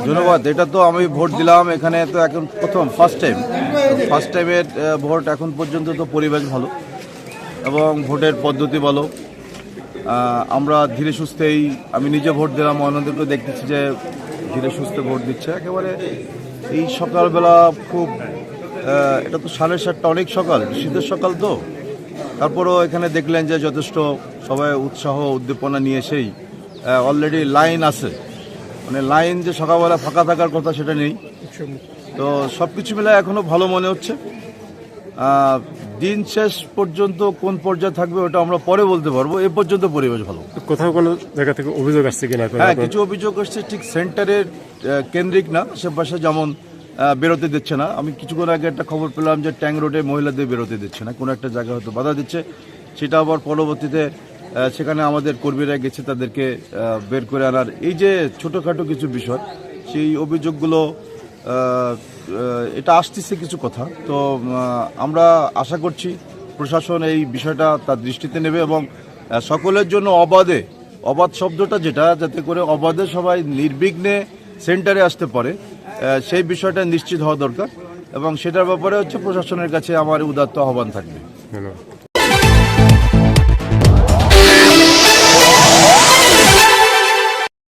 ধন্যবাদ। এটা তো আমি ভোট দিলাম, এখানে তো এখন প্রথম ফার্স্ট টাইমের ভোট। এখন পর্যন্ত তো পরিবেশ ভালো এবং ভোটের পদ্ধতি ভালো। আমরা ধীরে সুস্থেই, আমি নিজে ভোট দিলাম, অন্যদেরকে দেখতেছি যে ধীরে সুস্থে ভোট দিচ্ছে একেবারে। এই সকালবেলা খুব এটা তো 7:30 অনেক সকাল, শীতের সকাল তো। তারপরেও এখানে দেখলেন যে যথেষ্ট সবাই উৎসাহ উদ্দীপনা নিয়ে এসেই অলরেডি লাইন আছে, মানে লাইন যে সকালবেলা ফাঁকা থাকার কথা সেটা নেই। তো সব কিছু মিলে এখনও ভালো মনে হচ্ছে। দিন শেষ পর্যন্ত কোন পর্যায়ে থাকবে ওটা আমরা পরে বলতে পারবো। এ পর্যন্ত পরিবেশ ভালো। কোথাও কোনো জায়গা থেকে অভিযোগ আসছে কিনা? হ্যাঁ, কিছু অভিযোগ আসছে, ঠিক সেন্টারের কেন্দ্রিক না, আশেপাশে যেমন বেরোতে দিচ্ছে না। আমি কিছুক্ষণ আগে একটা খবর পেলাম যে ট্যাঙ্ক রোডে মহিলাদের বেরোতে দিচ্ছে না, কোনো একটা জায়গায় হয়তো বাধা দিচ্ছে। সেটা আবার পরবর্তীতে সেখানে আমাদের কর্মীরা গেছে তাদেরকে বের করে আনার। এই যে ছোটোখাটো কিছু বিষয়, সেই অভিযোগগুলো এটা আসতেছে কিছু কথা। তো আমরা আশা করছি প্রশাসন এই বিষয়টা তার দৃষ্টিতে নেবে এবং সকলের জন্য অবাধ শব্দটা যেটা, যাতে করে অবাধে সবাই নির্বিঘ্নে সেন্টারে আসতে পারে, সেই বিষয়টা নিশ্চিত হওয়া দরকার। এবং সেটার ব্যাপারে হচ্ছে প্রশাসনের কাছে আমার উদাত্ত আহ্বান থাকবে। ধন্যবাদ।